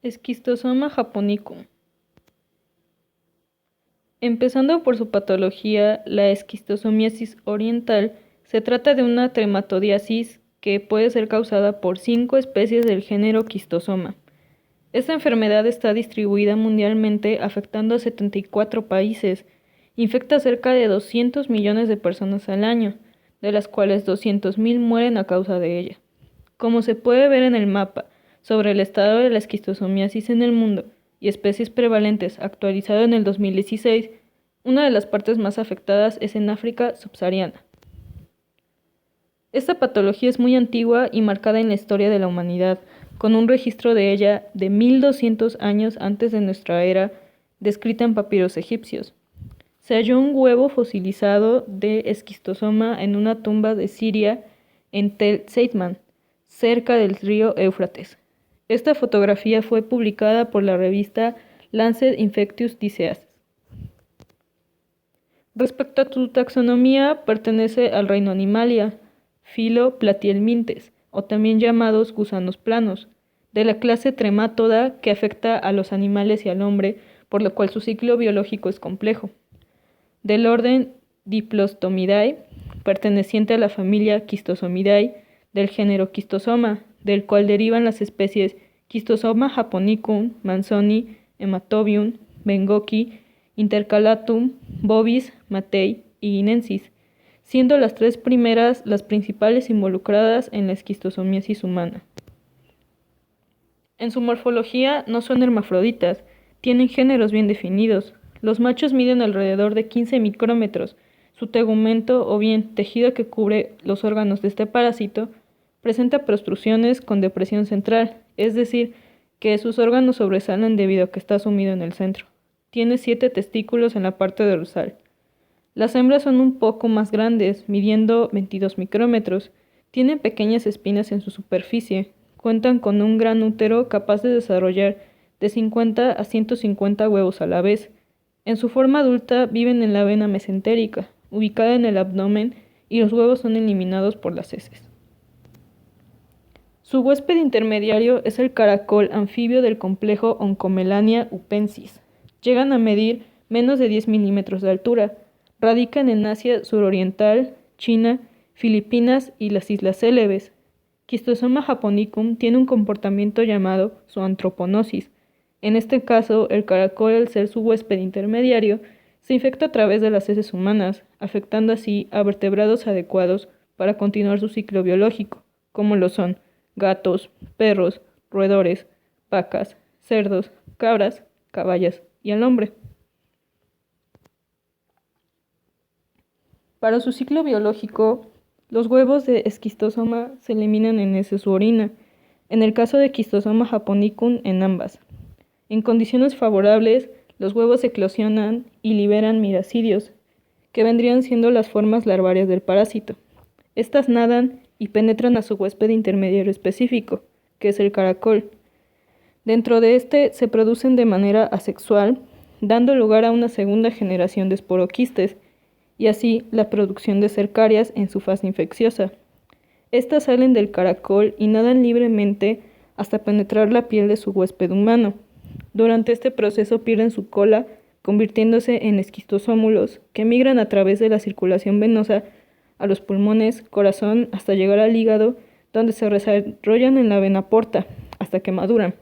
Esquistosoma japonicum. Empezando por su patología, la esquistosomiasis oriental se trata de una trematodiasis que puede ser causada por 5 especies del género Schistosoma. Esta enfermedad está distribuida mundialmente afectando a 74 países. Infecta a cerca de 200 millones de personas al año, de las cuales 200.000 mueren a causa de ella. Como se puede ver en el mapa sobre el estado de la esquistosomiasis en el mundo y especies prevalentes actualizado en el 2016, una de las partes más afectadas es en África subsahariana. Esta patología es muy antigua y marcada en la historia de la humanidad, con un registro de ella de 1200 años antes de nuestra era, descrita en papiros egipcios. Se halló un huevo fosilizado de esquistosoma en una tumba de Siria en Tel Seitman, cerca del río Éufrates. Esta fotografía fue publicada por la revista Lancet Infectious Diseases. Respecto a su taxonomía, pertenece al reino Animalia, filo Platyhelminthes, o también llamados gusanos planos, de la clase Tremátoda que afecta a los animales y al hombre, por lo cual su ciclo biológico es complejo. Del orden Diplostomidae, perteneciente a la familia Schistosomidae, del género Schistosoma, del cual derivan las especies Schistosoma japonicum, manzoni, hematobium, bengoki, intercalatum, bovis, matei y guinensis, siendo las 3 primeras las principales involucradas en la esquistosomiasis humana. En su morfología no son hermafroditas, tienen géneros bien definidos. Los machos miden alrededor de 15 micrómetros. Su tegumento, o bien tejido que cubre los órganos de este parásito, presenta protrusiones con depresión central, es decir, que sus órganos sobresalen debido a que está sumido en el centro. Tiene 7 testículos en la parte dorsal. Las hembras son un poco más grandes, midiendo 22 micrómetros. Tienen pequeñas espinas en su superficie. Cuentan con un gran útero capaz de desarrollar de 50 a 150 huevos a la vez. En su forma adulta viven en la vena mesentérica, ubicada en el abdomen, y los huevos son eliminados por las heces. Su huésped intermediario es el caracol anfibio del complejo Oncomelania upensis. Llegan a medir menos de 10 milímetros de altura. Radican en Asia suroriental, China, Filipinas y las Islas Célebes. Schistosoma japonicum tiene un comportamiento llamado zoantroponosis. En este caso, el caracol, al ser su huésped intermediario, se infecta a través de las heces humanas, afectando así a vertebrados adecuados para continuar su ciclo biológico, como lo son gatos, perros, roedores, vacas, cerdos, cabras, caballas y al hombre. Para su ciclo biológico, los huevos de esquistosoma se eliminan en heces u orina, en el caso de Schistosoma japonicum en ambas. En condiciones favorables, los huevos eclosionan y liberan miracidios, que vendrían siendo las formas larvarias del parásito. Estas nadan y penetran a su huésped intermediario específico, que es el caracol. Dentro de este se producen de manera asexual, dando lugar a una segunda generación de esporoquistes, y así la producción de cercarias en su fase infecciosa. Estas salen del caracol y nadan libremente hasta penetrar la piel de su huésped humano. Durante este proceso pierden su cola, convirtiéndose en esquistosómulos que migran a través de la circulación venosa a los pulmones, corazón, hasta llegar al hígado, donde se desarrollan en la vena porta, hasta que maduran.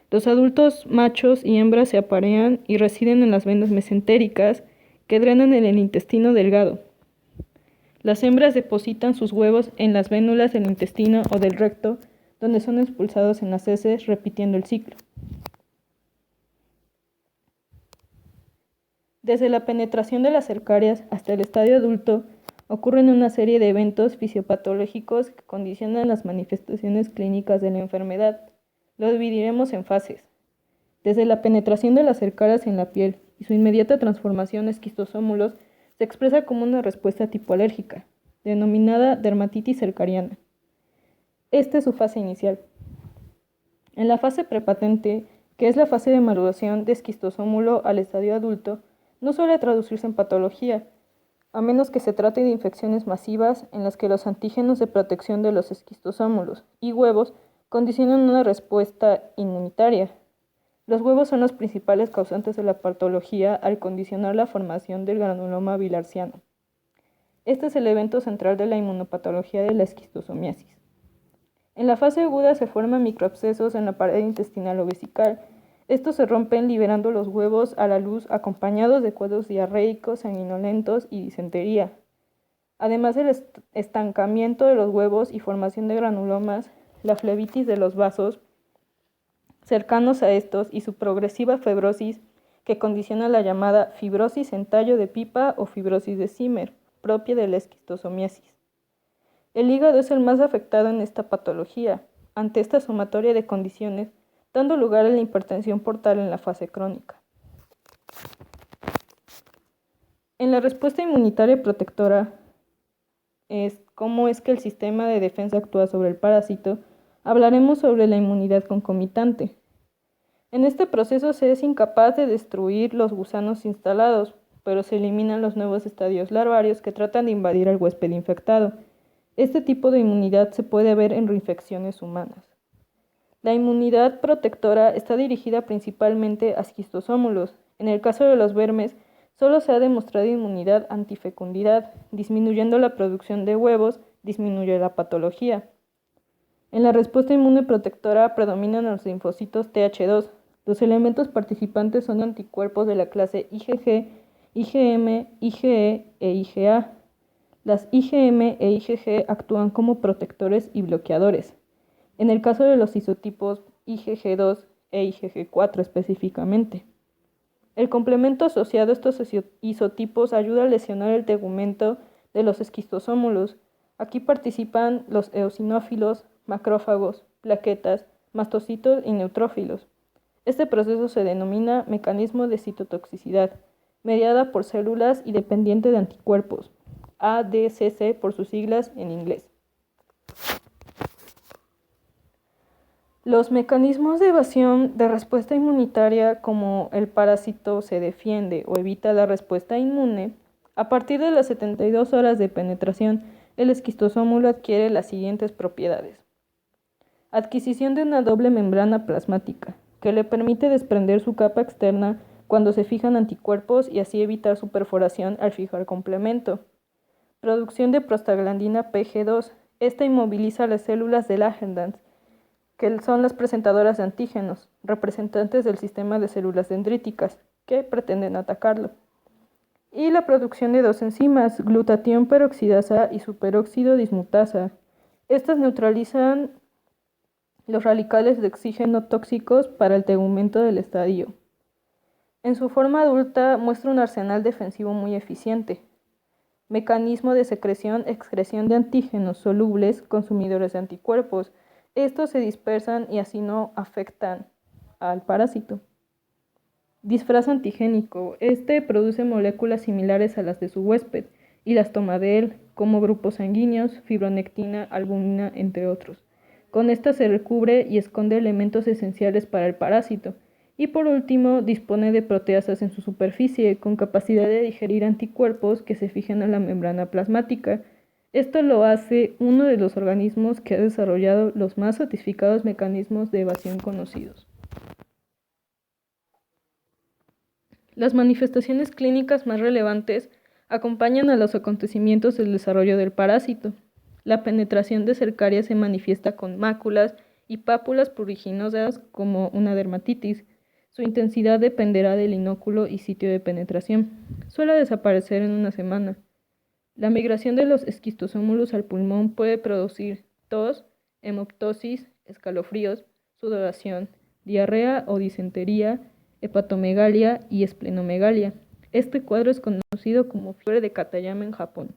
Los adultos machos y hembras se aparean y residen en las venas mesentéricas, que drenan en el intestino delgado. Las hembras depositan sus huevos en las vénulas del intestino o del recto, donde son expulsados en las heces, repitiendo el ciclo. Desde la penetración de las cercarias hasta el estadio adulto, ocurren una serie de eventos fisiopatológicos que condicionan las manifestaciones clínicas de la enfermedad. Lo dividiremos en fases. Desde la penetración de las cercarias en la piel y su inmediata transformación a esquistosómulos, se expresa como una respuesta tipo alérgica, denominada dermatitis cercariana. Esta es su fase inicial. En la fase prepatente, que es la fase de maduración de esquistosómulo al estadio adulto, no suele traducirse en patología, a menos que se trate de infecciones masivas en las que los antígenos de protección de los esquistosómulos y huevos condicionan una respuesta inmunitaria. Los huevos son los principales causantes de la patología al condicionar la formación del granuloma bilharziano. Este es el evento central de la inmunopatología de la esquistosomiasis. En la fase aguda se forman microabscesos en la pared intestinal o vesical. Estos se rompen liberando los huevos a la luz acompañados de cuadros diarreicos, sanguinolentos y disentería. Además del estancamiento de los huevos y formación de granulomas, la flebitis de los vasos cercanos a estos y su progresiva fibrosis que condiciona la llamada fibrosis en tallo de pipa o fibrosis de Zimmer, propia de la esquistosomiasis. El hígado es el más afectado en esta patología, ante esta sumatoria de condiciones, dando lugar a la hipertensión portal en la fase crónica. En la respuesta inmunitaria protectora, cómo es que el sistema de defensa actúa sobre el parásito, hablaremos sobre la inmunidad concomitante. En este proceso se es incapaz de destruir los gusanos instalados, pero se eliminan los nuevos estadios larvarios que tratan de invadir al huésped infectado. Este tipo de inmunidad se puede ver en reinfecciones humanas. La inmunidad protectora está dirigida principalmente a esquistosómulos. En el caso de los vermes, solo se ha demostrado inmunidad antifecundidad, disminuyendo la producción de huevos, disminuye la patología. En la respuesta inmune protectora predominan los linfocitos Th2. Los elementos participantes son anticuerpos de la clase IgG, IgM, IgE e IgA. Las IgM e IgG actúan como protectores y bloqueadores. En el caso de los isotipos IgG2 e IgG4 específicamente. El complemento asociado a estos isotipos ayuda a lesionar el tegumento de los esquistosómulos. Aquí participan los eosinófilos, macrófagos, plaquetas, mastocitos y neutrófilos. Este proceso se denomina mecanismo de citotoxicidad, mediada por células y dependiente de anticuerpos, ADCC por sus siglas en inglés. Los mecanismos de evasión de respuesta inmunitaria, como el parásito se defiende o evita la respuesta inmune, a partir de las 72 horas de penetración, el esquistosómulo adquiere las siguientes propiedades. Adquisición de una doble membrana plasmática, que le permite desprender su capa externa cuando se fijan anticuerpos y así evitar su perforación al fijar complemento. Producción de prostaglandina PG2. Esta inmoviliza las células de Langerhans, que son las presentadoras de antígenos, representantes del sistema de células dendríticas, que pretenden atacarlo. Y la producción de dos enzimas, glutatión peroxidasa y superóxido dismutasa. Estas neutralizan los radicales de oxígeno tóxicos para el tegumento del estadio. En su forma adulta muestra un arsenal defensivo muy eficiente. Mecanismo de excreción de antígenos solubles, consumidores de anticuerpos. Estos se dispersan y así no afectan al parásito. Disfraz antigénico. Este produce moléculas similares a las de su huésped y las toma de él, como grupos sanguíneos, fibronectina, albumina, entre otros. Con esta se recubre y esconde elementos esenciales para el parásito. Y por último, dispone de proteasas en su superficie, con capacidad de digerir anticuerpos que se fijan a la membrana plasmática. Esto lo hace uno de los organismos que ha desarrollado los más sofisticados mecanismos de evasión conocidos. Las manifestaciones clínicas más relevantes acompañan a los acontecimientos del desarrollo del parásito. La penetración de Cercaria se manifiesta con máculas y pápulas pruriginosas como una dermatitis. Su intensidad dependerá del inóculo y sitio de penetración. Suele desaparecer en una semana. La migración de los esquistosómulos al pulmón puede producir tos, hemoptosis, escalofríos, sudoración, diarrea o disentería, hepatomegalia y esplenomegalia. Este cuadro es conocido como fiebre de Katayama en Japón.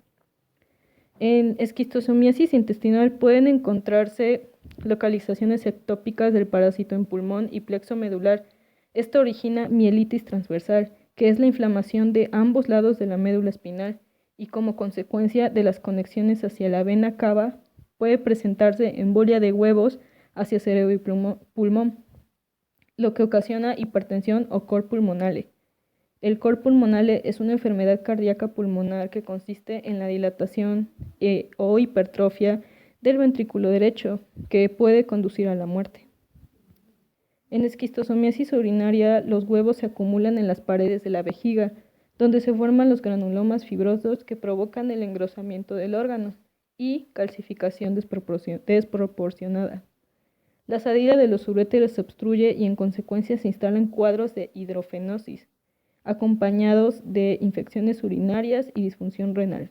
En esquistosomiasis intestinal pueden encontrarse localizaciones ectópicas del parásito en pulmón y plexo medular. Esto origina mielitis transversal, que es la inflamación de ambos lados de la médula espinal, y como consecuencia de las conexiones hacia la vena cava, puede presentarse embolia de huevos hacia cerebro y pulmón, lo que ocasiona hipertensión o cor pulmonale. El cor pulmonale es una enfermedad cardíaca pulmonar que consiste en la dilatación o hipertrofia del ventrículo derecho, que puede conducir a la muerte. En esquistosomiasis urinaria, los huevos se acumulan en las paredes de la vejiga, donde se forman los granulomas fibrosos que provocan el engrosamiento del órgano y calcificación desproporcionada. La salida de los uréteres se obstruye y en consecuencia se instalan cuadros de hidrofenosis, acompañados de infecciones urinarias y disfunción renal.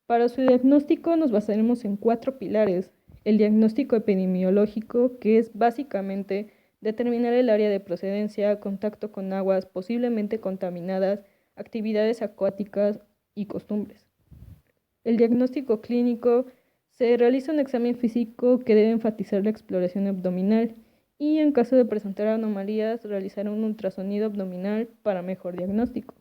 Para su diagnóstico nos basaremos en 4 pilares. El diagnóstico epidemiológico, que es básicamente determinar el área de procedencia, contacto con aguas posiblemente contaminadas, actividades acuáticas y costumbres. El diagnóstico clínico se realiza un examen físico que debe enfatizar la exploración abdominal y en caso de presentar anomalías realizar un ultrasonido abdominal para mejor diagnóstico.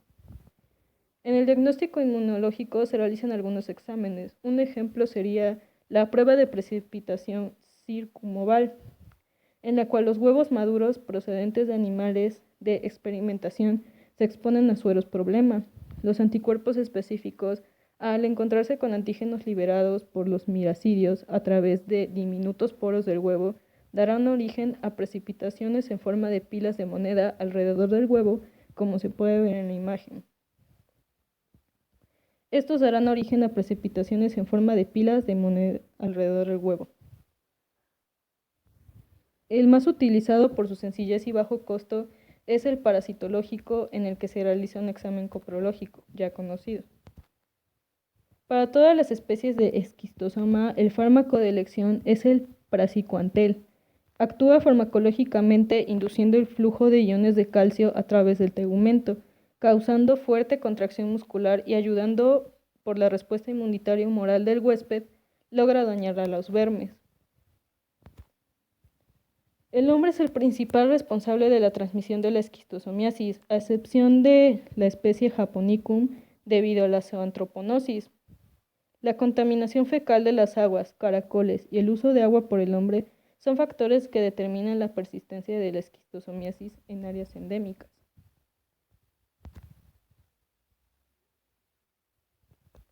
En el diagnóstico inmunológico se realizan algunos exámenes. Un ejemplo sería la prueba de precipitación circumoval, en la cual los huevos maduros procedentes de animales de experimentación se exponen a sueros problema. Los anticuerpos específicos, al encontrarse con antígenos liberados por los miracidios a través de diminutos poros del huevo, darán origen a precipitaciones en forma de pilas de moneda alrededor del huevo, como se puede ver en la imagen. Estos darán origen a precipitaciones en forma de pilas de moneda alrededor del huevo. El más utilizado por su sencillez y bajo costo es el parasitológico, en el que se realiza un examen coprológico, ya conocido. Para todas las especies de esquistosoma, el fármaco de elección es el praziquantel. Actúa farmacológicamente induciendo el flujo de iones de calcio a través del tegumento, causando fuerte contracción muscular y ayudando por la respuesta inmunitaria humoral del huésped, logra dañar a los vermes. El hombre es el principal responsable de la transmisión de la esquistosomiasis, a excepción de la especie Japonicum, debido a la zoantroponosis. La contaminación fecal de las aguas, caracoles y el uso de agua por el hombre son factores que determinan la persistencia de la esquistosomiasis en áreas endémicas.